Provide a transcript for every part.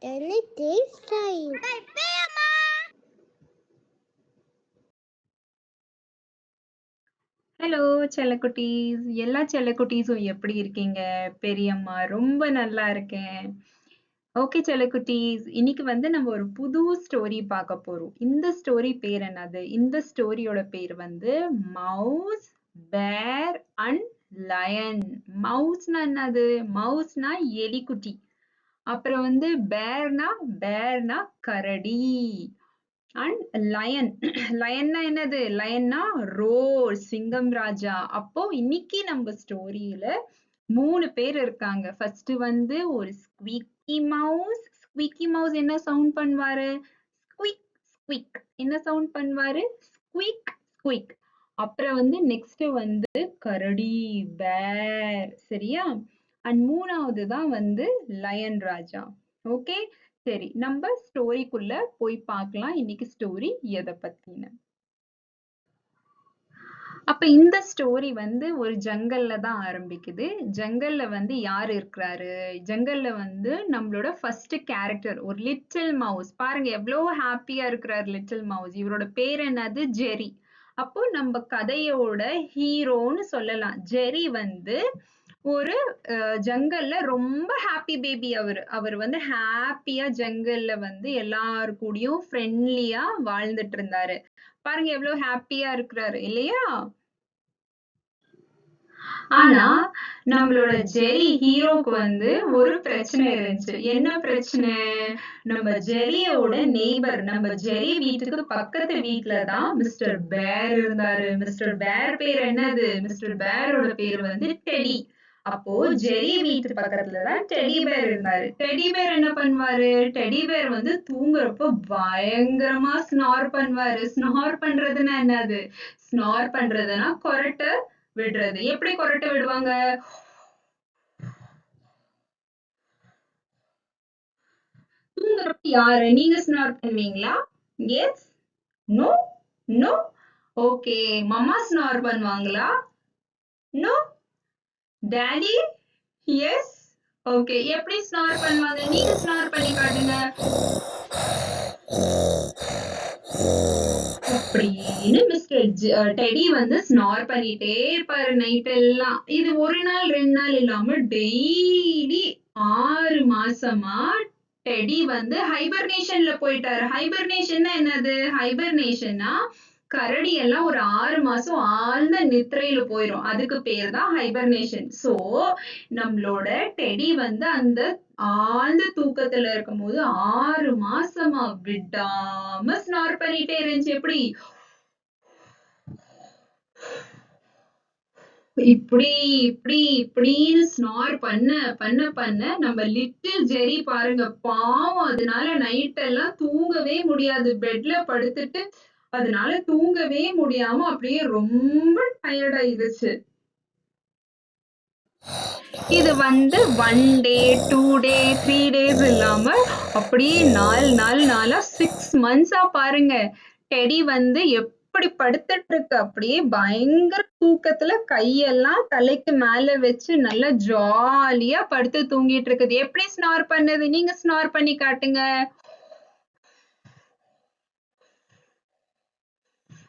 Hello செல்லக்குட்டீஸ், எல்லா செல்லக்குட்டீஸும் எப்படி இருக்கீங்க? பெரியம்மா ரொம்ப நல்லா இருக்கேன். ஓகே செல்லக்குட்டீஸ், இன்னைக்கு நம்ம ஒரு புது ஸ்டோரி பார்க்க போறோம். இந்த ஸ்டோரி பேர் என்னது? இந்த ஸ்டோரியோட பேர் மவுஸ், பேர் அண்ட் லயன். மவுஸ்னா என்னது? மவுஸ்னா எலிக்குட்டி. அப்புறம் பேர்னா பேர்னா கரடி. அண்ட் லயன் லயன்னா என்னது? லயன்னா ரோர், சிங்கம் ராஜா. அப்போ இன்னைக்கு நம்ம ஸ்டோரியில 3 பேர் இருக்காங்க. ஃபர்ஸ்ட் ஒரு ஸ்குவீக்கி மவுஸ். ஸ்குவீக்கி மவுஸ் என்ன சவுண்ட் பண்ணுவாரு? ஸ்குயிக் ஸ்குயிக். என்ன சவுண்ட் பண்ணுவாரு? ஸ்குயிக் ஸ்குயிக். அப்புறம் நெக்ஸ்ட் கரடி, பேர். சரியா? அண்ட் மூணாவது தான் லயன் ராஜா. ஓகே, சரி, நம்ம ஸ்டோரிக்குள்ள போய் பார்க்கலாம். இன்னைக்கு ஸ்டோரி எதை பத்தின. அப்ப இந்த ஸ்டோரி ஒரு ஜங்கல்ல தான் ஆரம்பிக்குது. ஜங்கல்ல யார் இருக்கிறாரு? ஜங்கல்ல நம்மளோட ஃபர்ஸ்ட் கேரக்டர் ஒரு லிட்டில் மவுஸ். பாருங்க எவ்வளவு ஹாப்பியா இருக்கிறாரு லிட்டில் மவுஸ். இவரோட பேர் என்னது? ஜெரி. அப்போ நம்ம கதையோட ஹீரோன்னு சொல்லலாம். ஜெரி ஒரு ஜங்கல்ல ரொம்ப ஹாப்பி பேபி. அவர் ஹாப்பியா ஜங்கல்ல எல்லாரு கூடயும் ஃப்ரெண்ட்லியா வாழ்ந்துட்டு இருந்தாரு. பாருங்க எவ்வளவு ஹாப்பியா இருக்கிறாரு இல்லையா? ஆனா நம்மளோட ஜெரி ஹீரோக்கு ஒரு பிரச்சனை இருந்துச்சு. என்ன பிரச்சனை? நம்ம ஜெரியோட நெய்பர், நம்ம ஜெரி வீட்டுக்கு பக்கத்து வீட்ல தான் மிஸ்டர் பேர் இருந்தாரு. மிஸ்டர் பேர் பேர் என்னது? மிஸ்டர் பேரோட பேர் டெடி. அப்போ ஜெரி வீட்டு பக்கத்துல தான் டெடி பேர் இருந்தாரு. டெடி பேர் என்ன பண்ணுவாரு? டெடி பேர் தூங்குறப்போ பயங்கரமா ஸ்னார் பண்ணுவாரு. ஸ்னார் பண்றதுன்னா என்னது? ஸ்னார் பண்றதுன்னா கொரட்டை விடுறது. எப்படி கொரட்டை விடுவாங்க? தூங்குறப்ப யாரு? நீங்க ஸ்னார் பண்ணுவீங்களா? Yes, no, no. Okay, mamma snore பண்ணுவாங்களா? நோ. டாடி? எஸ். ஓகே, எப்படி ஸ்னார் பண்ணுவாங்க? நீங்க ஸ்னார் பண்ணி காட்டுங்க. அப்படின்னு மிஸ்டர் டெடி ஸ்னார் பண்ணிட்டே இருப்பாரு நைட் எல்லாம். இது ஒரு நாள் 2 நாள் இல்லாம டெய்லி 6 மாசமா டெடி ஹைபர்னேஷன்ல போயிட்டாரு. ஹைபர்னேஷன்னா என்னது? ஹைபர்னேஷன்னா கரடி எல்லாம் ஒரு 6 மாசம் ஆழ்ந்த நித்திரையில போயிரும். அதுக்கு பேர் தான் ஹைபர்னேஷன். சோ நம்மளோட டெடி அந்த ஆழ்ந்த தூக்கத்துல இருக்கும்போது 6 மாசமா விடாம ஸ்னார் பண்ணிட்டே இருந்துச்சு. எப்படி? இப்படி இப்படி இப்படின்னு ஸ்னார் பண்ண பண்ண பண்ண நம்ம லிட்டில் ஜெரி பாருங்க, பாவம். அதனால நைட் எல்லாம் தூங்கவே முடியாது. பெட்ல படுத்துட்டு அதனால தூங்கவே முடியாம அப்படியே ரொம்ப டயர்ட் ஆயிடுச்சு. இது 1 டே 2 டே 3 டேஸ் இல்லாம அப்படியே 4 நாளா 6 மந்த்ஸா பாருங்க. டெடி எப்படி படுத்துட்டு இருக்கு? அப்படியே பயங்கர தூக்கத்துல கையெல்லாம் தலைக்கு மேல வச்சு நல்லா ஜாலியா படுத்து தூங்கிட்டு இருக்குது. எப்படி ஸ்னார் பண்ணுது? நீங்க ஸ்னார் பண்ணி காட்டுங்க.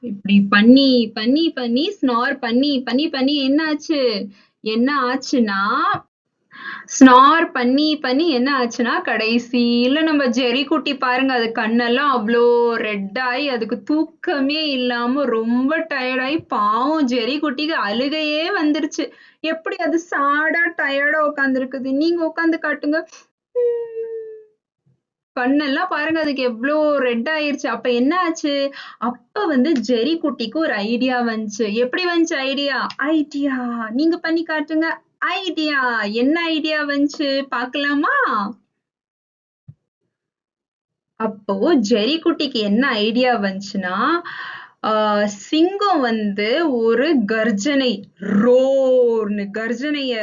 இப்படி பண்ணி பண்ணி பண்ணி ஸ்னார் பண்ணி பண்ணி பண்ணி என்ன ஆச்சுன்னா ஸ்னார் பண்ணி பண்ணி என்ன ஆச்சுன்னா கடைசியில நம்ம ஜெரி குட்டி பாருங்க, அது கண்ணெல்லாம் அவ்வளோ ரெட் ஆகி அதுக்கு தூக்கமே இல்லாம ரொம்ப டயர்டாயி பாவம் ஜெரி குட்டிக்கு அழுகையே வந்துருச்சு. எப்படி அது சாடா டயர்டா உட்காந்துருக்குது? நீங்க உட்காந்து காட்டுங்க. கண்ணெல்லாம் பாருங்க அதுக்கு எவ்வளோ ரெட் ஆயிருச்சு. அப்ப என்ன ஆச்சு? அப்ப ஜெரி குட்டிக்கு ஒரு ஐடியா வந்துச்சு. எப்படி வந்துச்சு ஐடியா? ஐடியா நீங்க பண்ணி காட்டுங்க. ஐடியா என்ன ஐடியா வந்துச்சு பார்க்கலாமா? அப்போ ஜெரி குட்டிக்கு என்ன ஐடியா வந்துச்சுன்னா, சிங்கம் ஒரு கர்ஜனை, ரோர்னு கர்ஜனைய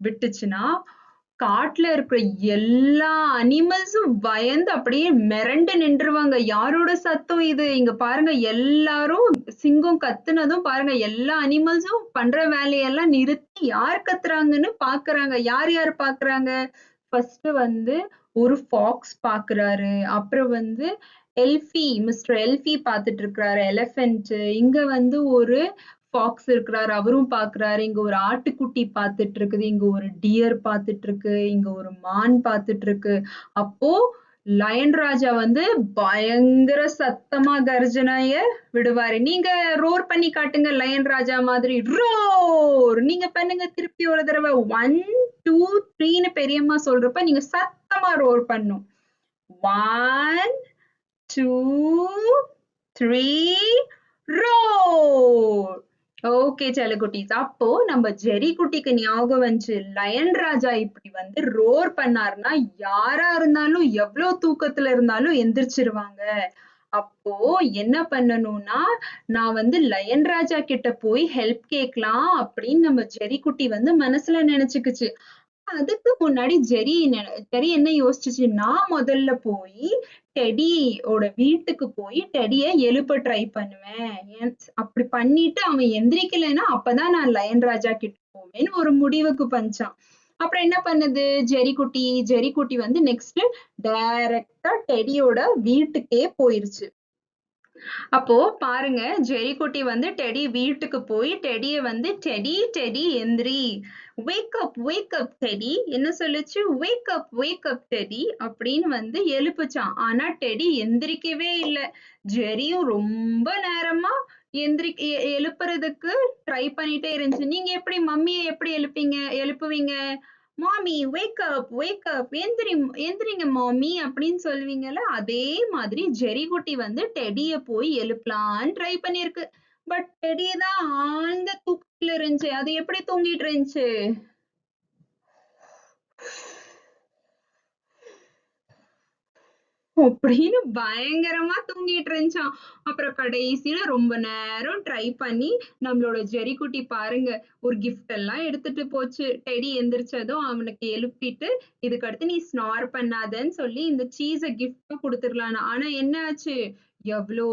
விட்டுச்சுன்னா காட்டுல இருக்கிற எல்லா அனிமல்ஸும் பயந்து அப்படியே மிரண்டு நின்றுவாங்க. யாரோட சத்தம் இது? இங்க பாருங்க, எல்லாரும் சிங்கம் கத்துனதும் பாருங்க எல்லா அனிமல்ஸும் பண்ற வேலையெல்லாம் நிறுத்தி யார் கத்துறாங்கன்னு பாக்குறாங்க. யார் யார் பாக்குறாங்க? ஃபர்ஸ்ட் வந்து ஒரு ஃபாக்ஸ் பாக்குறாரு. அப்புறம் வந்து மிஸ்டர் எல்ஃபி பாத்துட்டு இருக்கிறாரு. எலிஃபண்ட். இங்க வந்து ஒரு ஃபாக்ஸ் இருக்கிறாரு. அவரும் பாக்குறாரு. இங்க ஒரு ஆட்டுக்குட்டி பாத்துட்டு இருக்குது. இங்க ஒரு டியர் பாத்துட்டு இருக்கு. இங்க ஒரு மான் பாத்துட்டு இருக்கு. அப்போ லயன் ராஜா வந்து பயங்கர சத்தமா கர்ஜனைய விடுவாரு. நீங்க ரோர் பண்ணி காட்டுங்க லயன் ராஜா மாதிரி. ரோர்! நீங்க பண்ணுங்க திருப்பி ஒரு தடவை. 1, 2, 3ன்னு பெரியம்மா சொல்றப்ப நீங்க சத்தமா ரோர் பண்ணும். 1, 2, 3, ரோர்! ஓகே செல்லக்குட்டீஸ். அப்போ நம்ம ஜெரி குட்டிக்கு ஞாபகம் வந்துச்சு. லயன் ராஜா இப்படி வந்து ரோர் பண்ணாருன்னா யாரா இருந்தாலும் எவ்வளவு தூக்கத்துல இருந்தாலும் எந்திரிச்சிருவாங்க. அப்போ என்ன பண்ணணும்னா நான் வந்து லயன் ராஜா கிட்ட போய் ஹெல்ப் கேட்கலாம் அப்படின்னு நம்ம ஜெரி குட்டி வந்து மனசுல நினைச்சுக்குச்சு. அதுக்கு முன்னாடி ஜெரி என்ன யோசிச்சுச்சு, நான் முதல்ல போய் டெடியோட வீட்டுக்கு போய் டெடிய எழுப்ப ட்ரை பண்ணுவேன். அப்படி பண்ணிட்டு அவன் எந்திரிக்கலைன்னா அப்பதான் நான் லயன் ராஜா கிட்ட போவேன்னு ஒரு முடிவுக்கு வந்துச்சான். அப்புறம் என்ன பண்ணுது ஜெரி குட்டி வந்து நெக்ஸ்ட் டைரக்டா டெடியோட வீட்டுக்கே போயிருச்சு. அப்போ பாருங்க ஜெரி குட்டி வந்து டெடி வீட்டுக்கு போய் டெடிய வந்து டெடி டெடி எந்திரி, வேக் அப் டெடி. என்ன சொல்லுச்சு? வேக் அப் டெடி அப்படின்னு வந்து எழுப்புச்சான். ஆனா டெடி எந்திரிக்கவே இல்ல. ஜெரியும் ரொம்ப நேரமா எழுப்புறதுக்கு ட்ரை பண்ணிட்டே இருந்துச்சு. நீங்க எப்படி மம்மியை எப்படி எழுப்புவீங்க? மாமி வேக் அப் எந்திரிங்க மாமி அப்படின்னு சொல்லுவீங்கல்ல, அதே மாதிரி ஜெரி குட்டி வந்து டெடிய போய் எழுப்பலான்னு ட்ரை பண்ணிருக்கு. பட் டெடி தான் ஆழ்ந்த தூக்கத்துல இருந்துச்சு. அது எப்படி தூங்கிட்டு இருந்துச்சு? அப்படின்னு பயங்கரமா தூங்கிட்டு இருந்துச்சான். அப்புறம் கடைசியில ரொம்ப நேரம் ட்ரை பண்ணி நம்மளோட ஜெரி குட்டி பாருங்க ஒரு கிஃப்ட் எல்லாம் எடுத்துட்டு போச்சு. டெடி எந்திரிச்சதும் அவனுக்கு எழுப்பிட்டு இதுக்கு அடுத்து நீ ஸ்னார் பண்ணாதன்னு சொல்லி இந்த சீஸ கிஃப்ட் கொடுத்துடலாம். ஆனா என்ன ஆச்சு? எவ்வளோ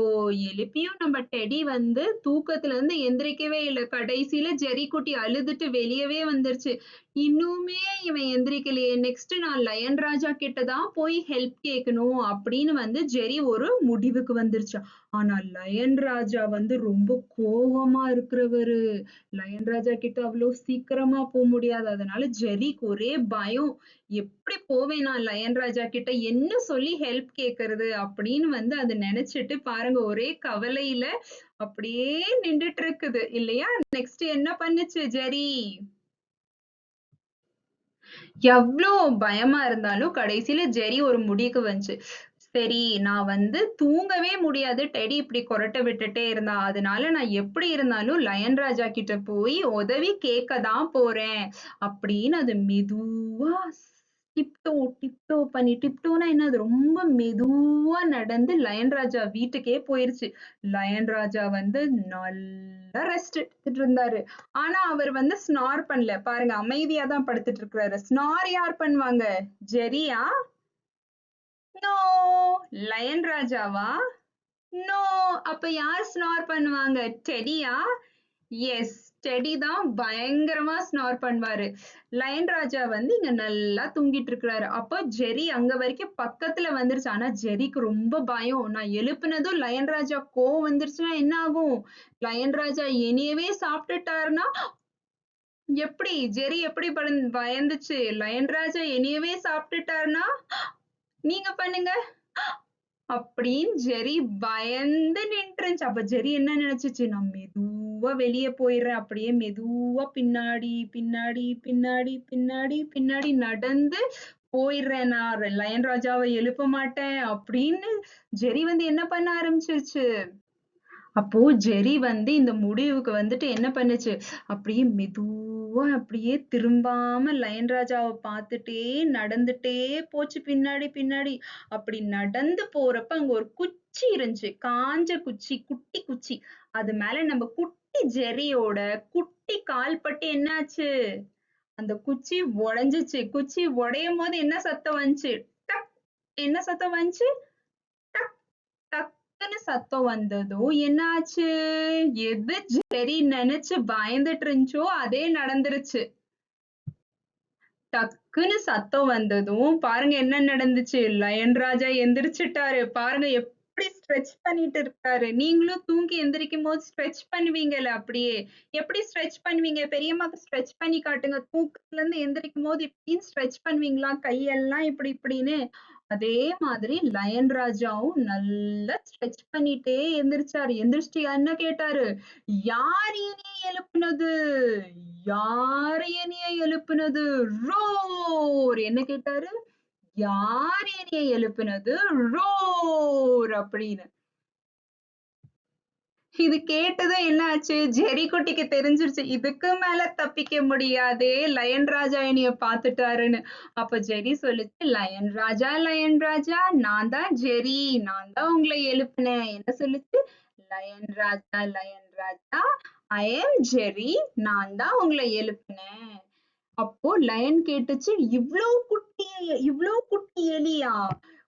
எழுப்பியும் நம்ம டெடி வந்து தூக்கத்துல இருந்து எந்திரிக்கவே இல்லை. கடைசியில ஜெரி குட்டி அழுதுட்டு வெளியவே வந்துருச்சு. இன்னுமே இவன் எந்திரிக்கலையே, நெக்ஸ்ட் நான் லயன் ராஜா கிட்டதான் போய் ஹெல்ப் கேட்கணும் அப்படின்னு வந்து ஜெரி ஒரு முடிவுக்கு வந்துருச்சு. ஆனா லயன் ராஜா வந்து ரொம்ப கோவமா இருக்கிறவரு. லயன் ராஜா கிட்ட அவ்வளவு சீக்கிரமா போக முடியாது. அதனால ஜெரிக்கு ஒரே பயம். எப்படி போவேன் நான் லயன் ராஜா கிட்ட, என்ன சொல்லி ஹெல்ப் கேக்குறது அப்படின்னு வந்து அதை நினைச்சிட்டு பாருங்க ஒரே கவலையில அப்படியே நின்றுட்டு இருக்குது இல்லையா? நெக்ஸ்ட் என்ன பண்ணுச்சு ஜெரி? எவ்ளோ பயமா இருந்தாலும் கடைசியில ஜெரி ஒரு முடிவுக்கு வந்துச்சு. சரி நான் வந்து தூங்கவே முடியாது டெடி இப்படி கொரட்டை விட்டுட்டே இருந்தா. அதனால நான் எப்படி இருந்தாலும் லயன் ராஜா கிட்ட போய் உதவி கேட்கதான் போறேன் அப்படின்னு அது மெதுவா டிப்டோனா என்ன, அது ரொம்ப மெதுவா நடந்து லயன் ராஜா வீட்டுக்கே போயிருச்சு. லயன் ராஜா வந்து நல்லா ரெஸ்ட் எடுத்துட்டு இருந்தாரு. ஆனா அவர் வந்து ஸ்னார் பண்ணல. பாருங்க அமைதியா தான் படுத்துட்டு இருக்கிறாரு. ஸ்னார் யார் பண்ணுவாங்க? ஜெரியா? நோ. லயன் ராஜாவா? நோ. அப்ப யார் ஸ்னார் பண்ணுவாங்க? டெடியா? எஸ். டெடி தான் பயங்கரமா ஸ்னார் பண்ணுவாரு. லயன் ராஜா வந்து இங்க நல்லா தூங்கிட்டு இருக்கிறாரு. அப்போ ஜெரி அங்க வரைக்கும் பக்கத்துல வந்துருச்சு. ஆனா ஜெரிக்கு ரொம்ப பயம். நான் எழுப்புனதும் லயன் ராஜா கோவம் வந்துருச்சுன்னா என்ன ஆகும்? லயன் ராஜா என்னையவே சாப்பிட்டுட்டாருன்னா எப்படி ஜெரி எப்படி பயந்துச்சு? லயன் ராஜா என்னையவே சாப்பிட்டுட்டாருன்னா நீங்க பண்ணுங்க அப்படின்னு ஜெரி பயந்து நின்றுச்சு. அப்ப ஜெரி என்ன நினைச்சுச்சு? நான் மெதுவா வெளியே போயிடுறேன். அப்படியே மெதுவா பின்னாடி பின்னாடி பின்னாடி பின்னாடி பின்னாடி நடந்து போயிடுறேன். நான் லயன் ராஜாவை எழுப்ப மாட்டேன் அப்படின்னு ஜெரி வந்து என்ன பண்ண ஆரம்பிச்சிருச்சு. அப்போ ஜெரி வந்து இந்த முடிவுக்கு வந்துட்டு என்ன பண்ணுச்சு? அப்படியே மெதுவா அப்படியே திரும்பாம லயன் ராஜாவை பார்த்துட்டே நடந்துட்டே போச்சு பின்னாடி பின்னாடி. அப்படி நடந்து போறப்ப அங்க ஒரு குச்சி இருந்துச்சு. காஞ்ச குச்சி, குட்டி குச்சி. அது மேல நம்ம குட்டி ஜெரியோட குட்டி கால் பட்டு என்னாச்சு? அந்த குச்சி உடைஞ்சிச்சு. குச்சி உடையும் போது என்ன சத்தம் வந்துச்சு? டக். என்ன சத்தம் வந்துச்சு? டக் டக்குன்னு சத்தம் வந்ததும் என்ன ஆச்சு? எது ஜெரி நினைச்சு பயந்துட்டு இருந்துச்சோ அதே நடந்துருச்சு. டக் டக்குன்னு சத்தம் வந்ததும் பாருங்க என்ன நடந்துச்சு. லயன் ராஜா எந்திரிச்சுட்டாரு. பாருங்க எப்படி ஸ்ட்ரெச் பண்ணிட்டு இருக்காரு. நீங்களும் தூங்கி எந்திரிக்கும்போது ஸ்ட்ரெச் பண்ணுவீங்கல்ல அப்படியே. எப்படி ஸ்ட்ரெச் பண்ணுவீங்க? பெரியம்மாக்கு ஸ்ட்ரெச் பண்ணி காட்டுங்க. தூக்கத்துல இருந்து எந்திரிக்கும்போது இப்படின்னு ஸ்ட்ரெச் பண்ணுவீங்களா? கையெல்லாம் இப்படி இப்படின்னு. அதே மாதிரி லயன் ராஜாவும் நல்லா ஸ்ட்ரெச் பண்ணிட்டே எந்திரிச்சாரு. எந்திரிச்சுட்டு என்ன கேட்டாரு? யார் என்னைய எழுப்புனது? யார் என்னைய எழுப்புனது? ரோர்! என்ன கேட்டாரு? யார் என்னைய எழுப்புனது? ரோர்! அப்படின்னு. இது கேட்டதும் என்ன ஆச்சு? ஜெரி குட்டிக்கு தெரிஞ்சிருச்சு. இதுக்கு மேல தப்பிக்க முடியாதே! லயன் ராஜா என்னைய பாத்துட்டாருன்னு. அப்ப ஜெரி சொல்லுச்சு, லயன் ராஜா, நான் தான் ஜெரி. நான் தான் உங்கள எழுப்புனேன்." என்ன சொல்லுச்சு? லயன் ராஜா, ஐ அம் ஜெரி. நான் தான் உங்கள எழுப்புனேன்." அப்போ லயன் கேட்டுச்சு, இவ்ளோ குட்டி எலியா?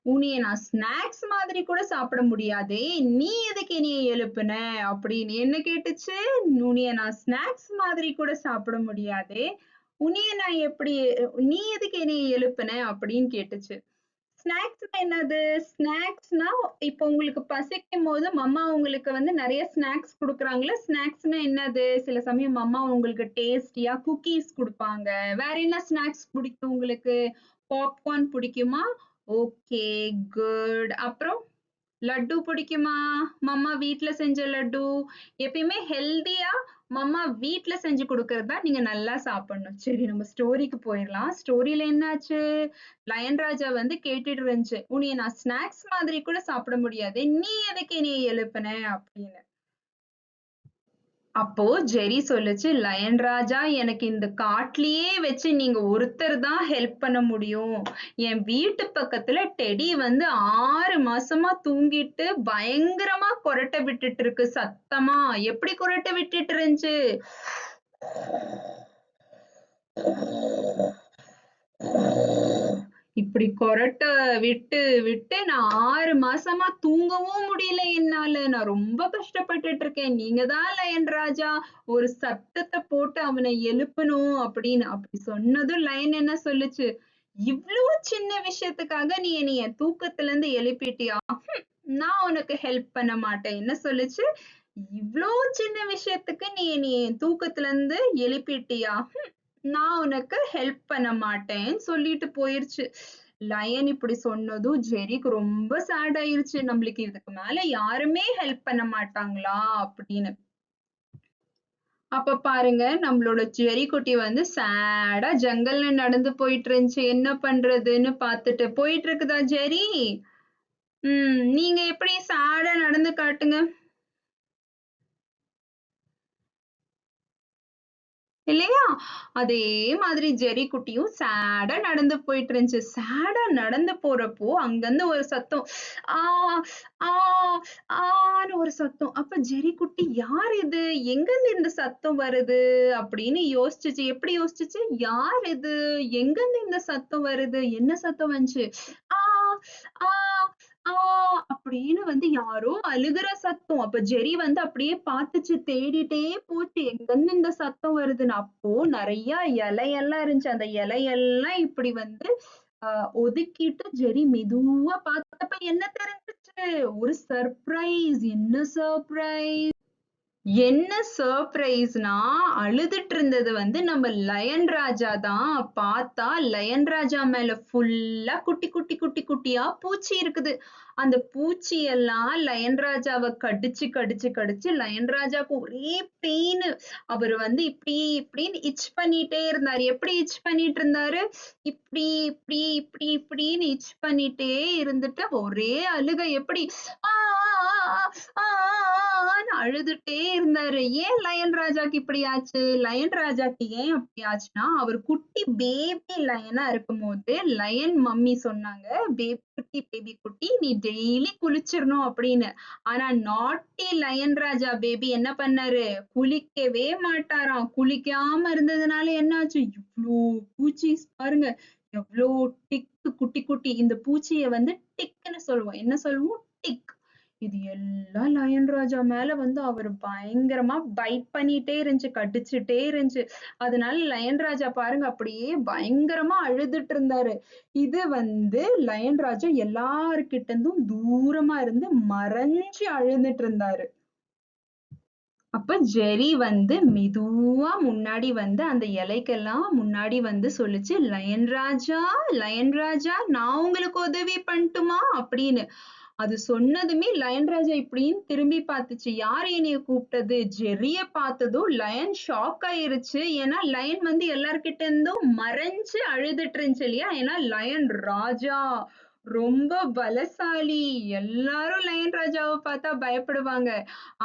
உன்னைய நான் ஸ்நாக்ஸ் மாதிரி கூட சாப்பிட முடியாதே! நீ எதுக்கு என்னைய எழுப்புன? அப்படின்னு. என்ன கேட்டுச்சு? உன்னைய நான் ஸ்நாக்ஸ் மாதிரி கூட சாப்பிட முடியாதே! உன்னைய நான் எப்படி நீ எதுக்கு என்னைய எழுப்புன? அப்படின்னு கேட்டுச்சு. ஸ்நாக்ஸ்னா என்னது? ஸ்நாக்ஸ்னா இப்ப உங்களுக்கு பசிக்கும்போது மம்மா உங்களுக்கு வந்து நெறைய ஸ்நாக்ஸ் குடுக்குறாங்கல்ல. ஸ்நாக்ஸ்னா என்னது? சில சமயம் மம்மா உங்களுக்கு டேஸ்டியா குக்கீஸ் குடுப்பாங்க. வேற என்ன ஸ்நாக்ஸ் பிடிக்கும் உங்களுக்கு? பாப்கார்ன் பிடிக்குமா? Okay, good. அப்புறம் லட்டு பிடிக்குமா? மம்மா வீட்ல செஞ்ச லட்டு. எப்பயுமே ஹெல்தியா மம்மா வீட்ல செஞ்சு குடுக்கறது தான் நீங்க நல்லா சாப்பிடணும். சரி நம்ம ஸ்டோரிக்கு போயிரலாம். ஸ்டோரில என்னாச்சு? லயன் ராஜா வந்து கேட்டுட்டு இருந்துச்சு. உன்னைய நான் ஸ்நாக்ஸ் மாதிரி கூட சாப்பிட முடியாதே. நீ எதுக்கு என்னைய எழுப்புன? அப்படின்னு. அப்போ ஜெரி சொல்லுச்சு, லயன் ராஜா எனக்கு இந்த காட்டுலயே வச்சு நீங்க ஒருத்தர் தான் ஹெல்ப் பண்ண முடியும். என் வீட்டு பக்கத்துல டெடி வந்து 6 மாசமா தூங்கிட்டு பயங்கரமா கொரட்டை விட்டுட்டு இருக்கு சத்தமா. எப்படி கொரட்டை விட்டுட்டு இருந்துச்சு? இப்படி கொரட்டை விட்டு விட்டு நான் 6 மாசமா தூங்கவும் முடியல என்னால. நான் ரொம்ப கஷ்டப்பட்டுட்டு இருக்கேன். நீங்க தான் லயன் ராஜா ஒரு சத்தத்தை போட்டு அவனை எழுப்பணும் அப்படின்னு. அப்படி சொன்னதும் லயன் என்ன சொல்லுச்சு? இவ்வளவு சின்ன விஷயத்துக்காக நீ என்னைய தூக்கத்துல இருந்து எழுப்பிட்டியா? நான் உனக்கு ஹெல்ப் பண்ண மாட்டேன். என்ன சொல்லுச்சு? இவ்ளோ சின்ன விஷயத்துக்கு நீ என்னைய தூக்கத்துல இருந்து எழுப்பிட்டியா? நான் உனக்கு ஹெல்ப் பண்ண மாட்டேன்னு சொல்லிட்டு போயிருச்சு. லயன் இப்படி சொன்னதும் ஜெரிக்கு ரொம்ப சேட் ஆயிருச்சு. நம்மளுக்கு இதுக்கு மேல யாருமே ஹெல்ப் பண்ண மாட்டாங்களா அப்படின்னு. அப்ப பாருங்க நம்மளோட ஜெரி குட்டி வந்து சேடா ஜங்கல்ல நடந்து போயிட்டு இருந்துச்சு. என்ன பண்றதுன்னு பாத்துட்டு போயிட்டு இருக்குதா ஜெரி? நீங்க எப்படி சேடா நடந்து காட்டுங்க. இல்லையா? அதே மாதிரி ஜெரி குட்டியும் சேடா நடந்து போயிட்டு இருந்துச்சு. சேடா நடந்து போறப்போ அங்கிருந்து ஒரு சத்தம். ஆ ஆ ஆன்னு ஒரு சத்தம். அப்ப ஜெரி குட்டி யார் இது? எங்கிருந்து இந்த சத்தம் வருது? அப்படின்னு யோசிச்சுச்சு. எப்படி யோசிச்சுச்சு? யார் இது? எங்கிருந்து இந்த சத்தம் வருது? என்ன சத்தம் வந்துச்சு? ஆ ஆ ஆ அப்படின்னு வந்து யாரோ அழுகுற சத்தம். அப்ப ஜெரி வந்து அப்படியே பாத்துச்சு. தேடிட்டே போச்சு. எங்கிருந்து இந்த சத்தம் வருதுன்னு. அப்போ நெறைய இலையெல்லாம் இருந்துச்சு. அந்த இலையெல்லாம் இப்படி வந்து ஒதுக்கிட்டு ஜெரி மெதுவா பார்த்தப்ப என்ன தெரிஞ்சுச்சு? ஒரு சர்ப்ரைஸ். என்ன சர்ப்ரைஸ்? என்ன சர்ப்ரைஸ்னா அழுதுட்டு இருந்தது வந்து நம்ம லயன் ராஜா தான். பார்த்தா லயன் ராஜா மேல ஃபுல்லா குட்டி குட்டி குட்டி குட்டியா பூச்சி இருக்குது. அந்த பூச்சி எல்லாம் லயன் ராஜாவை கடிச்சு கடிச்சு கடிச்சு லயன் ராஜாக்கு ஒரே பெயின். அவர் வந்து இப்படி இப்படின்னு இச் பண்ணிட்டே இருந்தாரு. எப்படி இச் பண்ணிட்டு இருந்தாரு? இப்படி இப்படி இப்படி இப்படின்னு இச் பண்ணிட்டே இருந்துட்டு ஒரே அழுகை. எப்படி ஆ ஆ, ஆன்னு அழுதுட்டே இருந்தாரு. ஏன் லயன் ராஜாக்கு இப்படி ஆச்சு? லயன் ராஜாக்கு ஏன் அப்படி ஆச்சுன்னா, அவர் குட்டி பேபி லயனா இருக்கும்போது லயன் மம்மி சொன்னாங்க, பேபி குட்டி நீ டெய்லி குளிச்சிரணும் அப்படின்னு. ஆனா நாட்டி லயன் ராஜா பேபி என்ன பண்ணாரு? குளிக்கவே மாட்டாராம். குளிக்காம இருந்ததுனால என்னாச்சு? இவ்ளோ பூச்சிஸ் பாருங்க. எவ்ளோ டிக் குட்டி குட்டி. இந்த பூச்சிய வந்து டிக்ன்னு சொல்லுவோம். என்ன சொல்லுவோம்? டிக். இது எல்லாம் லயன் ராஜா மேல வந்து அவரு பயங்கரமா பைட் பண்ணிட்டே இருந்துச்சு, கடிச்சுட்டே இருந்துச்சு. அதனால லயன் ராஜா பாருங்க அப்படியே பயங்கரமா அழுதுட்டு இருந்தாரு. இது வந்து லயன் ராஜா எல்லார்கிட்ட இருந்தும் தூரமா இருந்து மறைஞ்சு அழுதுட்டு இருந்தாரு. அப்ப ஜெர்ரி வந்து மெதுவா முன்னாடி வந்து அந்த இலைக்கெல்லாம் முன்னாடி வந்து சொல்லுச்சு, லயன் ராஜா, லயன் ராஜா, நான் உங்களுக்கு உதவி பண்ணட்டுமா அப்படின்னு. அது சொன்னதுமே லயன் ராஜா இப்படின்னு திரும்பி பார்த்துச்சு. யார் என்னைய கூப்பிட்டது? ஜெர்ரிய பார்த்ததும் லயன் ஷாக் ஆயிருச்சு. ஏன்னா லயன் வந்து எல்லார்கிட்ட இருந்தும் மறைஞ்சு அழுதுட்டு இருந்துச்சு இல்லையா? ஏன்னா லயன் ராஜா ரொம்ப பலசாலி. எல்லாரும் லயன் ராஜாவை பார்த்தா பயப்படுவாங்க.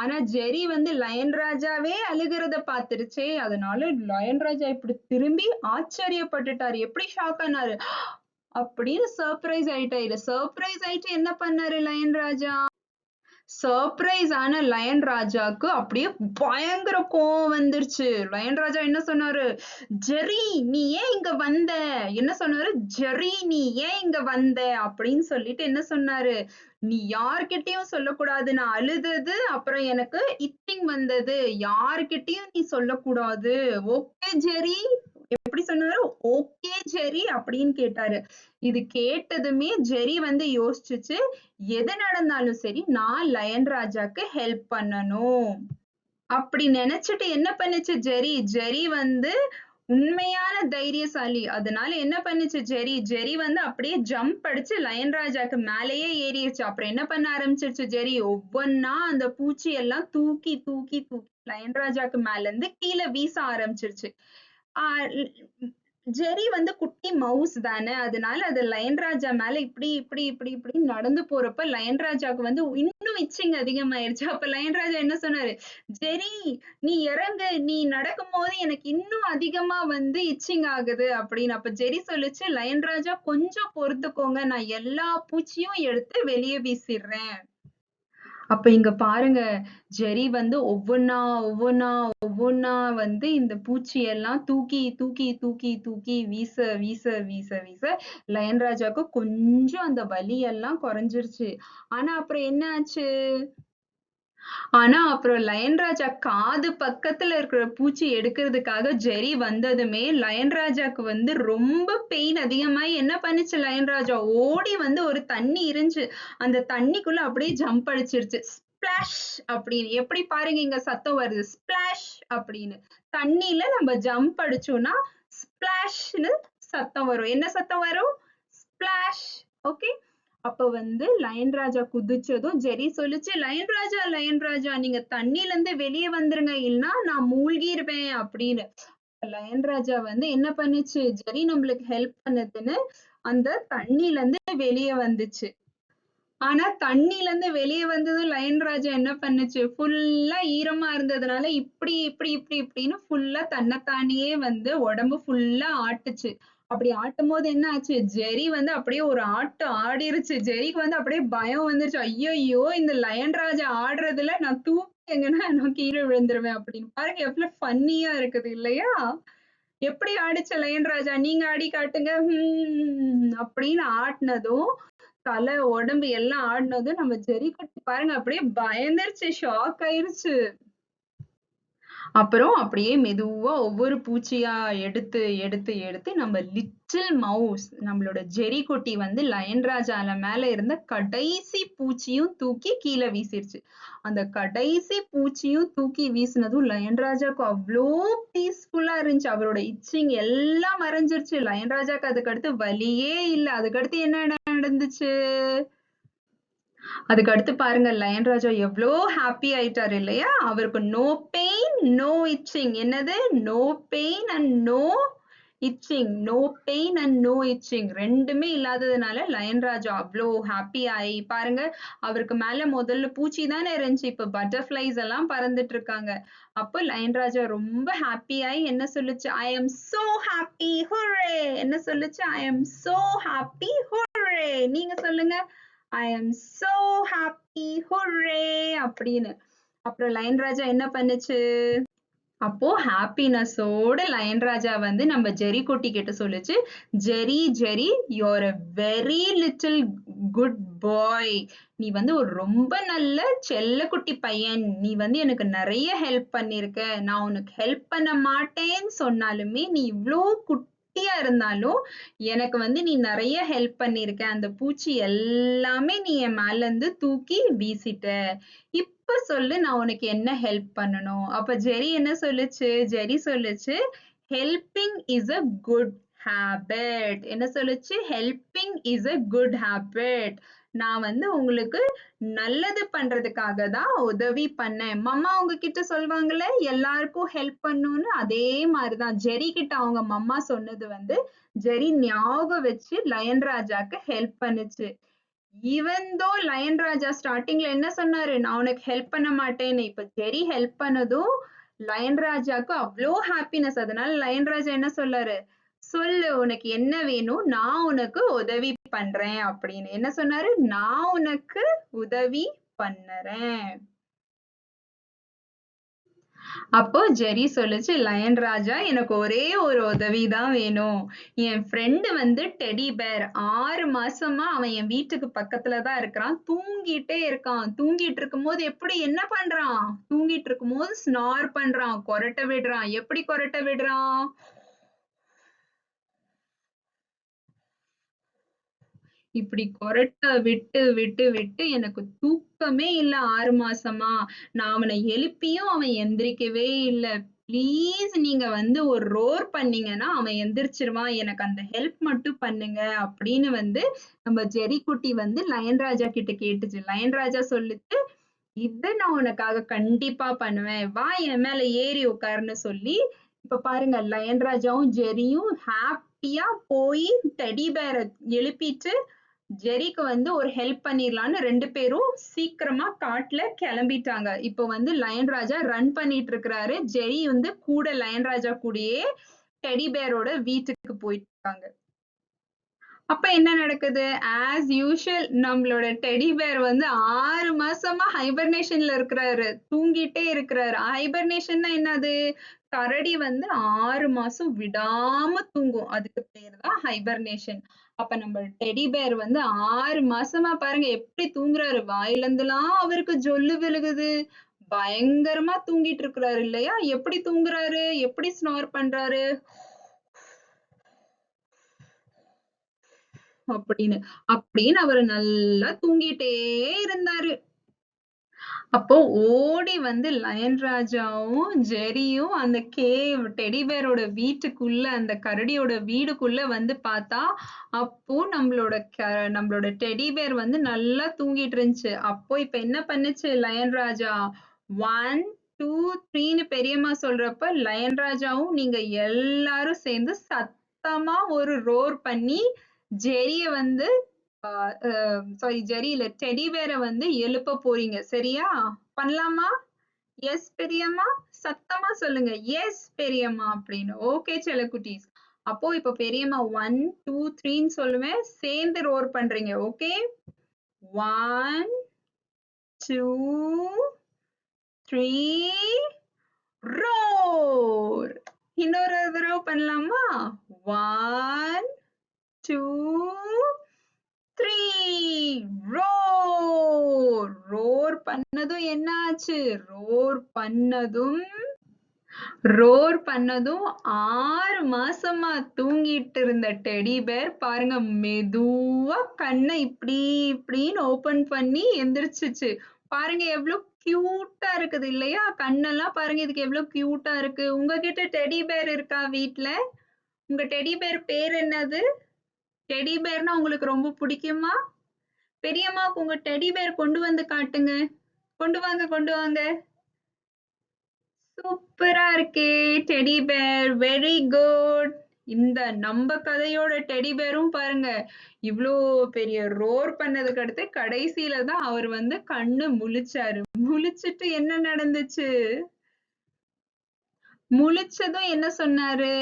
ஆனா ஜெர்ரி வந்து லயன் ராஜாவே அழுகிறத பாத்துருச்சே, அதனால லயன் ராஜா இப்படி திரும்பி ஆச்சரியப்பட்டுட்டாரு. எப்படி ஷாக் ஆனாரு அப்படின்னு சர்ப்ரைஸ் ஆயிட்டாரு. சர்ப்ரைஸ் ஆயிட்டு என்ன பண்ணாரு லயன் ராஜா? சர்ப்ரைஸ் ஆன லயன் ராஜாக்கு அப்படியே பயங்கர கோவம் வந்துருச்சு. லயன் ராஜா என்ன சொன்னாரு? ஜெர்ரி நீ ஏன் இங்க வந்த? என்ன சொன்னாரு? ஜெர்ரி நீ ஏன் இங்க வந்த? அப்படின்னு சொல்லிட்டு என்ன சொன்னாரு? நீ யார்கிட்டயும் சொல்லக்கூடாது. நான் அழுதது அப்புறம் எனக்கு இச்சிங் வந்தது. யார்கிட்டயும் நீ சொல்லக்கூடாது. Okay Jerry? எப்படி சொன்னாரு? ஓகே ஜெர்ரி அப்படின்னு கேட்டாரு. இது கேட்டதுமே ஜெர்ரி வந்து யோசிச்சுச்சு, எது நடந்தாலும் சரி நான் லயன் ராஜாக்கு ஹெல்ப் பண்ணணும் அப்படி நினைச்சிட்டு என்ன பண்ணுச்சு ஜெர்ரி? ஜெர்ரி வந்து உண்மையான தைரியசாலி. அதனால என்ன பண்ணுச்சு ஜெர்ரி? ஜெர்ரி வந்து அப்படியே ஜம்ப் அடிச்சு லயன் ராஜாக்கு மேலேயே ஏறிடுச்சு. அப்புறம் என்ன பண்ண ஆரம்பிச்சிருச்சு ஜெர்ரி? ஒவ்வொன்னா அந்த பூச்சி எல்லாம் தூக்கி தூக்கி தூக்கி லயன் ராஜாக்கு மேல இருந்து கீழே வீச ஆரம்பிச்சிருச்சு. ஆஹ் ஜெர்ரி வந்து குட்டி மவுஸ் தானே, அதனால அது லயன் ராஜா மேல இப்படி இப்படி இப்படி இப்படி நடந்து போறப்ப லயன் ராஜாக்கு வந்து இன்னும் இச்சிங் அதிகமாயிருச்சு. அப்ப லயன் ராஜா என்ன சொன்னாரு? ஜெர்ரி நீ இறங்கு, நீ நடக்கும் போது எனக்கு இன்னும் அதிகமா வந்து இச்சிங் ஆகுது அப்படின்னு. அப்ப ஜெர்ரி சொல்லுச்சு, லயன் ராஜா கொஞ்சம் பொறுத்துக்கோங்க, நான் எல்லா பூச்சியும் எடுத்து வெளியே வீசிடுறேன். அப்ப இங்க பாருங்க, ஜெர்ரி வந்து ஒவ்வொன்னா ஒவ்வொன்னா ஒவ்வொன்னா வந்து இந்த பூச்சி எல்லாம் தூக்கி தூக்கி தூக்கி தூக்கி வீச வீச வீச வீச லயன் ராஜாக்கு கொஞ்சம் அந்த வலி எல்லாம் குறைஞ்சிருச்சு. ஆனா அப்புறம் என்ன ஆச்சு? ஆனா அப்புறம் லயன் ராஜா காது பக்கத்துல இருக்கிற பூச்சி எடுக்கிறதுக்காக ஜெர்ரி வந்ததுமே லயன் ராஜாக்கு வந்து ரொம்ப பெயின் அதிகமாயி என்ன பண்ணுச்சு லயன் ராஜா? ஓடி வந்து ஒரு தண்ணி இருந்துச்சு. அந்த தண்ணிக்குள்ள அப்படியே ஜம்ப் அடிச்சிருச்சு. ஸ்பிளாஷ் அப்படின்னு. எப்படி பாருங்க இங்க சத்தம் வருது. ஸ்பிளாஷ் அப்படின்னு. தண்ணியில நம்ம ஜம்ப் அடிச்சோம்னா ஸ்பிளாஷ்னு சத்தம் வரும். என்ன சத்தம் வரும்? ஸ்பிளாஷ். ஓகே. அப்ப வந்து லயன் ராஜா குதிச்சதும் ஜெர்ரி சொல்லுச்சு, லயன் ராஜா லயன் ராஜா நீங்க தண்ணில இருந்து வெளியே வந்துருங்க இல்லைன்னா நான் மூழ்கிருவேன் அப்படின்னு. லயன் ராஜா வந்து என்ன பண்ணுச்சு? ஜெர்ரி நம்மளுக்கு ஹெல்ப் பண்ணுதுன்னு அந்த தண்ணில இருந்து வெளியே வந்துச்சு. ஆனா தண்ணில இருந்து வெளியே வந்ததும் லயன் ராஜா என்ன பண்ணுச்சு? ஃபுல்லா ஈரமா இருந்ததுனால இப்படி இப்படி இப்படி இப்படின்னு ஃபுல்லா தன்னைத்தானியே வந்து உடம்பு ஃபுல்லா ஆட்டுச்சு. அப்படி ஆட்டும் போது என்ன ஆச்சு? ஜெர்ரி வந்து அப்படியே ஒரு ஆட்டம் ஆடிருச்சு. ஜெர்ரிக்கு வந்து அப்படியே பயம் வந்துருச்சு. ஐயையோ இந்த லயன் ராஜா ஆடுறதுல நான் தூக்கி எங்கன்னா நான் கீழே விழுந்துருவேன் அப்படின்னு. பாருங்க எவ்வளவு ஃபன்னியா இருக்குது இல்லையா? எப்படி ஆடிச்ச லயன் ராஜா? நீங்க ஆடி காட்டுங்க. அப்படின்னு ஆட்டினதும் தலை உடம்பு எல்லாம் ஆடினதும் நம்ம ஜெர்ரி குட்டி பாருங்க அப்படியே பயந்துருச்சு, ஷாக் ஆயிருச்சு. அப்புறம் அப்படியே மெதுவா ஒவ்வொரு பூச்சியா எடுத்து எடுத்து எடுத்து நம்ம லிட்டில் மவுஸ் நம்மளோட ஜெர்ரி குட்டி வந்து லயன் ராஜால மேல இருந்த கடைசி பூச்சியும் தூக்கி கீழே வீசிருச்சு. அந்த கடைசி பூச்சியும் தூக்கி வீசினதும் லயன் ராஜாக்கு அவ்வளோ பீஸ்ஃபுல்லா இருந்துச்சு. அவரோட இச்சிங் எல்லாம் மறைஞ்சிருச்சு. லயன் ராஜாக்கு அதுக்கு அடுத்து வலியே இல்லை. அதுக்கடுத்து என்ன நடந்துச்சு? அதுக்கு அடுத்து பாருங்க லயன் ராஜா எவ்வளோ ஹாப்பி ஆயிட்டாரு இல்லையா? அவருக்கு நோ பெயின் நோ இச்சிங். என்னது? No pain and no itching. No pain and no itching ரெண்டுமே இல்லாததுனால லயன் ராஜா அவ்வளோ ஹாப்பி ஆயி பாருங்க அவருக்கு மேல முதல்ல பூச்சி தானே இருந்துச்சு, இப்ப பட்டர்ஃபிளைஸ் எல்லாம் பறந்துட்டு இருக்காங்க. அப்போ லயன் ராஜா ரொம்ப ஹாப்பி ஆயி என்ன சொல்லுச்சு? I am so happy ஹுரே. என்ன சொல்லுச்சு? I am so happy ஹுரே. நீங்க சொல்லுங்க. ஐ எம் சோ ஹாப்பி ஹுரே அப்படின்னு. அப்புறம் லயன் ராஜா என்ன பண்ணுச்சு? அப்போ ஹாப்பினஸோட லயன் ராஜா வந்து நம்ம ஜெரி குட்டி கிட்ட சொல்லுச்சு, Jerry Jerry you are a very little good boy. நீ வந்து ஒரு ரொம்ப நல்ல செல்லக்குட்டி பையன். நீ வந்து எனக்கு நிறைய ஹெல்ப் பண்ணிருக்க. நான் உனக்கு ஹெல்ப் பண்ண மாட்டேன்னு சொன்னாலுமே நீ இவ்ளோ குட்டியா இருந்தாலும் எனக்கு வந்து நீ நிறைய ஹெல்ப் பண்ணிருக்க. அந்த பூச்சி எல்லாமே நீ என் மேல இருந்து தூக்கி வீசிட்ட. இப்ப சொல்லு நான் உனக்கு என்ன ஹெல்ப் பண்ணணும்? அப்ப ஜெரி என்ன சொல்லுச்சு? ஜெரி சொல்லுச்சு, helping is a good habit. என்ன சொல்லுச்சு? Helping is a good habit. நான் வந்து உங்களுக்கு நல்லது பண்றதுக்காக தான் உதவி பண்ணேன். மம்மா உங்ககிட்ட சொல்வாங்கல்ல எல்லாருக்கும் ஹெல்ப் பண்ணணும்னு, அதே மாதிரிதான் ஜெரி கிட்ட அவங்க மம்மா சொன்னது வந்து ஜெரி ஞாபகம் வச்சு லயன் ராஜாக்கு ஹெல்ப் பண்ணுச்சு. ஈவன் தோ லயன் ராஜா ஸ்டார்டிங்ல என்ன சொன்னாரு, நான் உனக்கு ஹெல்ப் பண்ண மாட்டேன்னு. இப்ப ஜெரி ஹெல்ப் பண்ணதும் லயன் ராஜாக்கு அவ்வளோ ஹாப்பினஸ். அதனால லயன் ராஜா என்ன சொல்லாரு, சொல்லு உனக்கு என்ன வேணும், நான் உனக்கு உதவி பண்றேன் அப்படின்னு. என்ன சொன்னாரு, நான் உனக்கு உதவி பண்ணறேன். அப்போ ஜெரி சொல்லுச்சு, லயன் ராஜா எனக்கு ஒரே ஒரு உதவிதான் வேணும். என் ஃப்ரெண்டு வந்து டெடி பேர் 6 மாசமா அவன் என் வீட்டுக்கு பக்கத்துலதான் இருக்கிறான். தூங்கிட்டே இருக்கான். தூங்கிட்டு இருக்கும்போது எப்படி என்ன பண்றான்? தூங்கிட்டு இருக்கும்போது ஸ்னார் பண்றான், கொரட்டை விடுறான். எப்படி கொரட்டை விடுறான்? இப்படி கொரட்டை விட்டு விட்டு விட்டு எனக்கு தூக்கமே இல்ல 6 மாசமா. நான் அவனை எழுப்பியும் அவன் எந்திரிக்கவே இல்ல. ப்ளீஸ் நீங்க வந்து ஒரு ரோர் பண்ணீங்கன்னா அவன் எந்திரிச்சிருவான். எனக்கு அந்த ஹெல்ப் மட்டும் பண்ணுங்க அப்படின்னு வந்து நம்ம ஜெரி குட்டி வந்து லயன் ராஜா கிட்ட கேட்டுச்சு. லயன் ராஜா சொல்லுச்சு, இது நான் உனக்காக கண்டிப்பா பண்ணுவேன். வா என் மேல ஏறி உட்காருன்னு சொல்லி, இப்ப பாருங்க லயன் ராஜாவும் ஜெரியும் ஹாப்பியா போய் டெடி பேரை எழுப்பிட்டு ஜெரிக்கு வந்து ஒரு ஹெல்ப் பண்ணிடலான்னு 2 பேரும் சீக்கிரமா காட்டுல கிளம்பிட்டாங்க. இப்போ வந்து லயன் ராஜா ரன் பண்ணிட்டு இருக்கிறாரு. ஜெரி வந்து கூட லயன் ராஜா கூடயே டெடி பேரோட வீட்டுக்கு போயிட்டு இருக்காங்க. அப்ப என்ன நடக்குது? ஆஸ் யூஷுவல் நம்மளோட டெடி பேர் வந்து 6 மாசமா ஹைபர்னேஷன்ல இருக்கிறாரு. தூங்கிட்டே இருக்கிறாரு. ஹைபர்னேஷன்னா என்னது? கரடி வந்து 6 மாசம் விடாம தூங்கும். அதுக்கு பேரு தான் ஹைபர்னேஷன். அப்ப நம்ம டெடி பேர் வந்து 6 மாசமா பாருங்க எப்படி தூங்குறாரு. வாயில இருந்தெல்லாம் அவருக்கு ஜொல்லு விழுகுது. பயங்கரமா தூங்கிட்டு இருக்கிறாரு இல்லையா? எப்படி தூங்குறாரு? எப்படி ஸ்னோர் பண்றாரு? அப்படின்னு அப்படின்னு அவரு நல்லா தூங்கிட்டே இருந்தாரு. அப்போ ஓடி வந்து லயன் ராஜாவும் ஜெரியும் அந்த கேவ் டெடி பேரோட வீட்டுக்குள்ள அந்த கரடியோட வீடுக்குள்ள வந்து பார்த்தா, அப்போ நம்மளோட டெடி பேர் வந்து நல்லா தூங்கிட்டு இருந்துச்சு. அப்போ இப்ப என்ன பண்ணுச்சு லயன் ராஜா, 1 2 3ன்னு பெரியம்மா சொல்றப்ப லயன் ராஜாவும் நீங்க எல்லாரும் சேர்ந்து சத்தமா ஒரு ரோர் பண்ணி ஜெரிய வந்து சாரி ஜெரி இல்ல டெடி பேர வந்து எழுப்ப போறீங்க சரியா? பண்ணலாமா? எஸ் பெரியம்மா, சத்தமா சொல்லுங்க எஸ் பெரியம்மா அப்படின்னு. ஓகே செல்லக்குட்டீஸ். அப்போ இப்ப பெரியம்மா 1 2 3ன்னு சொல்லுவேன், சேர்ந்து ரோர் பண்றீங்க. Okay, 1 2 3 roar. இன்னொரு தடவை பண்ணலாமா? 1 2 3 ரோர். ரோர் பண்ணதும் என்ன ஆச்சு? ரோர் பண்ணதும் 6 மாசமா தூங்கிட்டு இருந்த டெடி பேர் பாருங்க மெதுவா கண்ணை இப்படி இப்படின்னு ஓபன் பண்ணி எந்திரிச்சிச்சு. பாருங்க எவ்வளவு கியூட்டா இருக்குது இல்லையா? கண்ணெல்லாம் பாருங்க இதுக்கு எவ்வளவு கியூட்டா இருக்கு. உங்ககிட்ட டெடி பேர் இருக்கா வீட்ல? உங்க டெடி பேர் பேர் என்னது? டெடி பேர்னா உங்களுக்கு ரொம்ப பிடிக்குமா? பெரியம்மாக்கு உங்க டெடி பேர் கொண்டு வந்து காட்டுங்க. கொண்டு வாங்க கொண்டு வாங்க. சூப்பரா இருக்கே டெடி பேர், வெரி குட். இந்த நம்ம கதையோட டெடி பேரும் பாருங்க இவ்ளோ பெரிய ரோர் பண்ணதுக்கு அடுத்து கடைசியில தான் அவர் வந்து கண்ணு முழிச்சாரு. முழிச்சிட்டு என்ன நடந்துச்சு? முழிச்சதும் என்ன சொன்னாரு?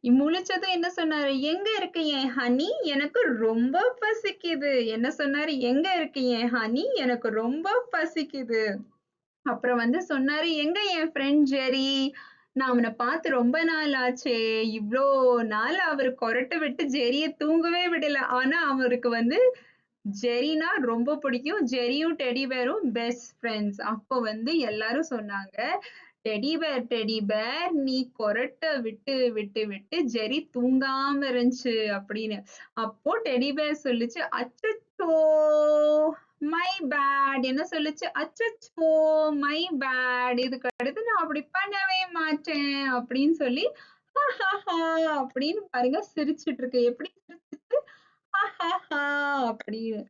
முழிச்சதும் என்ன சொன்னாரு? எங்க இருக்கு என் ஹனி? எனக்கு ரொம்ப பசிக்குது. என்ன சொன்னாரு? எங்க இருக்கு என் ஹனி? எனக்கு ரொம்ப பசிக்குது. அப்புறம் வந்து சொன்னாரு, எங்க என் ஃப்ரெண்ட் ஜெரி? நான் அவனை பார்த்து ரொம்ப நாள் ஆச்சே. இவ்ளோ நாள் அவரு கொறட்ட விட்டு ஜெரிய தூங்கவே விடல. ஆனா அவருக்கு வந்து ஜெரினா ரொம்ப பிடிக்கும். ஜெரியும் டெடி பேரும் பெஸ்ட் ஃப்ரெண்ட்ஸ். அப்போ வந்து எல்லாரும் சொன்னாங்க, டெடி பேர் நீ கொறட்ட விட்டு விட்டு விட்டு ஜெரி தூங்காம இருந்துச்சு அப்படின்னு. அப்போ டெடி பேர் சொல்லுச்சு, அச்சச்சோ மை பேட். என்ன சொல்லுச்சு? அச்சச்சோ மை பேட். இதுக்கு அடுத்து நான் அப்படி பண்ணவே மாட்டேன் அப்படின்னு சொல்லி அப்படின்னு பாருங்க சிரிச்சிட்டு இருக்கு. எப்படி சிரிச்சிட்டு அப்படின்னு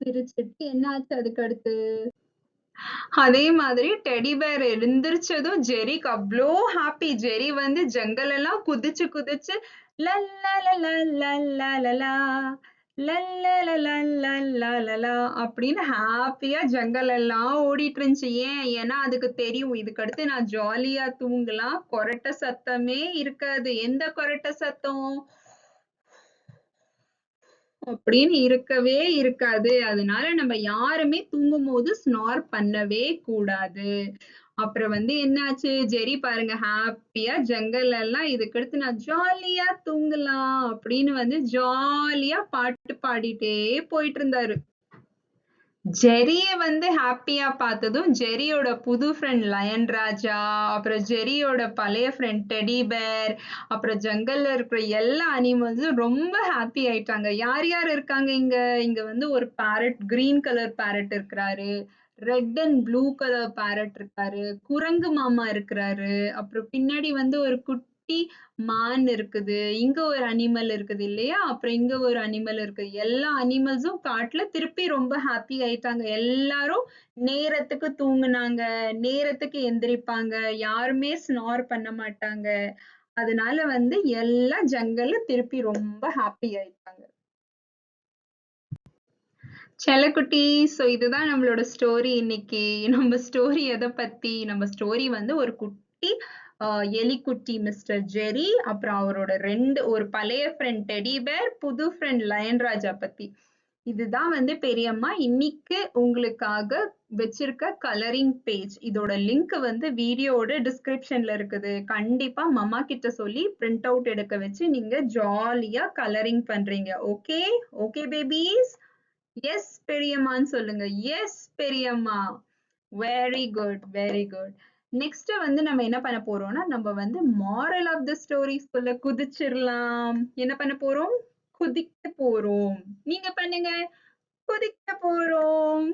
சிரிச்சிட்டு என்ன ஆச்சு அதுக்கு அடுத்து? அதே மாதிரி டெடி பேர் எழுந்திருச்சதும் ஜெரிக்கு அவ்ளோ ஹாப்பி. ஜெரி வந்து ஜங்கல் எல்லாம் குதிச்சு குதிச்சு லல்லலலலலலலா, லல்லலலலலலலா அப்படின்னு ஹாப்பியா ஜங்கல் எல்லாம் ஓடிட்டு இருந்துச்சு. ஏன்னா அதுக்கு தெரியும் இதுக்கு அடுத்து நான் ஜாலியா தூங்கலாம். கொரட்ட சத்தமே இருக்காது. எந்த கொரட்ட சத்தம்? அப்படின்னு இருக்கவே இருக்காது. அதனால நம்ம யாருமே தூங்கும்போது ஸ்னார் பண்ணவே கூடாது. அப்புறம் வந்து என்னாச்சு? ஜெரி பாருங்க ஹாப்பியா ஜங்கல்ல எல்லாம் இதுக்கடுத்து நான் ஜாலியா தூங்கலாம் அப்படின்னு வந்து ஜாலியா பாட்டு பாடிட்டே போயிட்டு இருந்தாரு. ஜெரிய வந்து ஹாப்பியா பார்த்ததும் ஜெரியோட புது ஃப்ரெண்ட் லயன் ராஜா, அப்புறம் ஜெரியோட பழைய ஃப்ரெண்ட் டெடி பேர், அப்புறம் ஜங்கல்ல இருக்கிற எல்லா அனிமல்ஸும் ரொம்ப ஹாப்பி ஆயிட்டாங்க. யார் யார் இருக்காங்க இங்க? இங்க வந்து ஒரு பேரட், கிரீன் கலர் பேரட் இருக்கிறாரு. Red and blue colour farad இருக்காரு. குரங்கு மாமா இருக்கிறாரு. அப்புறம் பின்னாடி வந்து ஒரு குட்டி மான் இருக்குது. இங்க ஒரு அனிமல் இருக்குது இல்லையா? அப்புறம் இங்க ஒரு அனிமல் இருக்கு. எல்லா அனிமல்ஸும் காட்டுல திருப்பி ரொம்ப ஹாப்பி ஆயிட்டாங்க. எல்லாரும் நேரத்துக்கு தூங்குனாங்க. நேரத்துக்கு எந்திரிப்பாங்க. யாருமே ஸ்னார் பண்ண மாட்டாங்க. அதனால வந்து எல்லா ஜங்கல்ல திருப்பி ரொம்ப ஹாப்பி ஆயிட்டாங்க. செல்லக்குட்டி, சோ இதுதான் நம்மளோட ஸ்டோரி இன்னைக்கு. நம்ம ஸ்டோரி எதை பத்தி? நம்ம ஸ்டோரி வந்து ஒரு குட்டி எலிக்குட்டி மிஸ்டர் ஜெரி, அப்புறம் அவரோட ஒரு பழைய ஃப்ரெண்ட் டெடி பேர், புது ஃப்ரெண்ட் லயன் ராஜா பத்தி. இதுதான் வந்து பெரியம்மா இன்னைக்கு உங்களுக்காக வச்சிருக்க கலரிங் பேஜ். இதோட லிங்க் வந்து வீடியோட டிஸ்கிரிப்ஷன்ல இருக்குது. கண்டிப்பா மம்மா கிட்ட சொல்லி பிரிண்ட் அவுட் எடுக்க வச்சு நீங்க ஜாலியா கலரிங் பண்றீங்க. ஓகே? Okay babies? எஸ் பெரியம்மான்னு சொல்லுங்க. எஸ் பெரியம்மா. Very good, very good. Next வந்து நம்ம என்ன பண்ண போறோம்னா நம்ம வந்து மாரல் ஆஃப் த ஸ்டோரிஸ்குள்ள குதிச்சிடலாம். என்ன பண்ண போறோம்? குதிக்க போறோம். நீங்க பண்ணுங்க. குதிக்க போறோம்.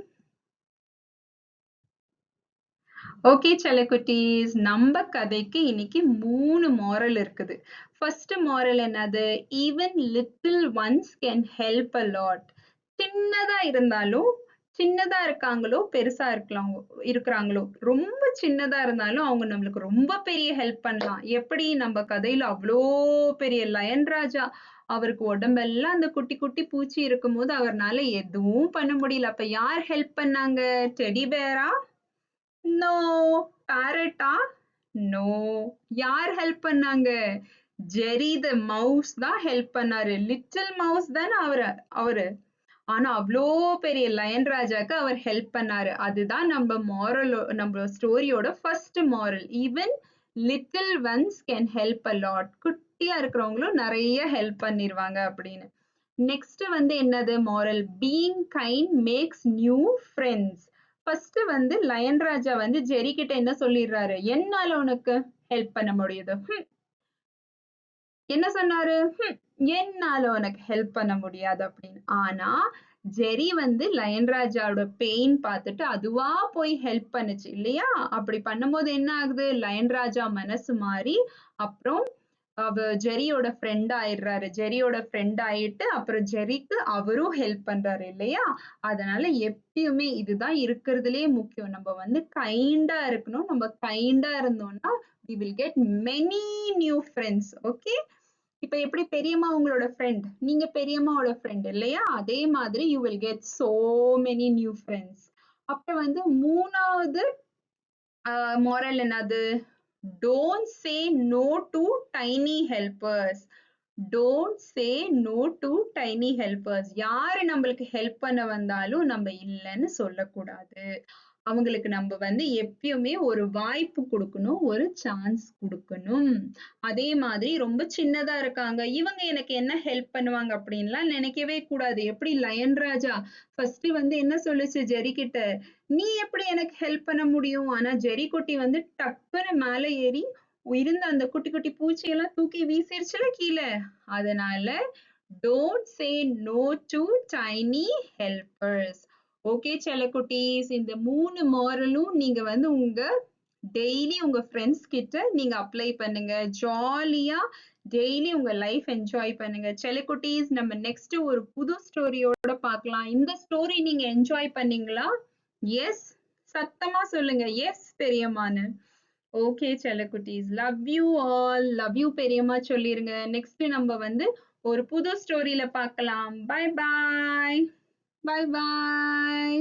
ஓகே செல்லக்குட்டீஸ், நம்ம கதைக்கு இன்னைக்கு 3 மாரல் இருக்குது. ஃபர்ஸ்ட் மாரல் என்னது? Even little ones can help a lot. சின்னதா இருந்தாலும், சின்னதா இருக்காங்களோ பெருசா இருக்கிறாங்களோ, ரொம்ப சின்னதா இருந்தாலும் அவங்க நம்மளுக்கு ரொம்ப பெரிய ஹெல்ப் பண்ணலாம். எப்படி? நம்ம கதையில அவ்வளோ பெரிய லயன் ராஜா, அவருக்கு உடம்பெல்லாம் அந்த குட்டி குட்டி பூச்சி இருக்கும்போது அவர்னால எதுவும் பண்ண முடியல. அப்ப யார் ஹெல்ப் பண்ணாங்க? டெடி பேரா? நோ. பேரட்டா? நோ. யார் ஹெல்ப் பண்ணாங்க? ஜெரி த மவுஸ் தான் ஹெல்ப் பண்ணாரு. லிட்டில் மவுஸ் தானே அவரு. ஆனா அவ்வளோ பெரிய லயன் ராஜாக்கு அவர் ஹெல்ப் பண்ணாரு. அதுதான் நம்ம ஸ்டோரியோட first moral. Even little ones can help a lot. குட்டியா இருக்கிறவங்களும் நிறைய ஹெல்ப் பண்ணிருவாங்க அப்படின்னு. நெக்ஸ்ட் வந்து என்னது moral? Being kind makes new friends. First வந்து லயன் ராஜா வந்து ஜெரி கிட்ட என்ன சொல்லிடுறாரு? என்னால உனக்கு ஹெல்ப் பண்ண முடியுது. என்ன சொன்னாரு? என்னால உனக்கு ஹெல்ப் பண்ண முடியாது அப்படின்னு. ஆனா ஜெரி வந்து லயன் ராஜாவோட பெயின் பார்த்துட்டு அதுவா போய் ஹெல்ப் பண்ணுச்சு இல்லையா? அப்படி பண்ணும்போது என்ன ஆகுது? லயன் ராஜா மனசு மாறி அப்புறம் ஜெரியோட ஃப்ரெண்ட் ஆயிடுறாரு. ஜெரியோட ஃப்ரெண்ட் ஆயிட்டு அப்புறம் ஜெரிக்கு அவரும் ஹெல்ப் பண்றாரு இல்லையா? அதனால எப்பயுமே இதுதான் இருக்கிறதுலே முக்கியம். நம்ம வந்து கைண்டா இருக்கணும். நம்ம கைண்டா இருந்தோம்னா we will get many new friends. Okay? இப்ப எப்படி பெரியம்மா உங்களோட ஃப்ரெண்ட், நீங்க பெரியம்மாவோட ஃப்ரெண்ட் இல்லையா? அதே மாதிரி you will get so many new friends. அப்புறம் வந்து 3வது moral என்னது? Don't say no to tiny helpers. Don't say no to tiny helpers. யாரு நம்மளுக்கு ஹெல்ப் பண்ண வந்தாலும் நம்ம இல்லைன்னு சொல்லக்கூடாது. அவங்களுக்கு நம்ம வந்து எப்பயுமே ஒரு வாய்ப்பு குடுக்கணும். ஒரு சான்ஸ் குடுக்கணும். அதே மாதிரி ரொம்ப சின்னதா இருக்காங்க. இவங்க எனக்கு என்ன ஹெல்ப் பண்ணுவாங்க அப்படின்லாம் நினைக்கவே கூடாது. எப்படி லயன் ராஜா ஃபர்ஸ்ட் வந்து என்ன சொல்லுச்சு ஜெர்ரி கிட்ட, "நீ எப்படி எனக்கு ஹெல்ப் பண்ண முடியும்?" ஆனா ஜெர்ரி குட்டி வந்து டக்குன்னு மேல ஏறி இருந்த அந்த குட்டி குட்டி பூச்சியெல்லாம் தூக்கி வீசிருச்சுல கீழ. அதனால don't say no to tiny helpers. Okay செல்லக்குட்டீஸ், இந்த 3 மாரலும் நீங்க வந்து உங்க டெய்லி உங்க ஃப்ரெண்ட்ஸ் கிட்ட நீங்க அப்ளை பண்ணுங்க. ஜாலியா டெய்லி உங்க லைஃப் என்ஜாய் பண்ணுங்க. செல்லக்குட்டீஸ், நம்ம நெக்ஸ்ட் ஒரு புது ஸ்டோரியோட பார்க்கலாம். இந்த ஸ்டோரி நீங்க என்ஜாய் பண்ணீங்களா? எஸ், சத்தமா சொல்லுங்க. எஸ் பெரியம்மான்னு. ஓகே செல்லக்குட்டீஸ், love you all. Love you பெரியம்மா சொல்லிருங்க. நெக்ஸ்ட் நம்ம வந்து ஒரு புது ஸ்டோரியில பார்க்கலாம். Bye bye. பை பாய்.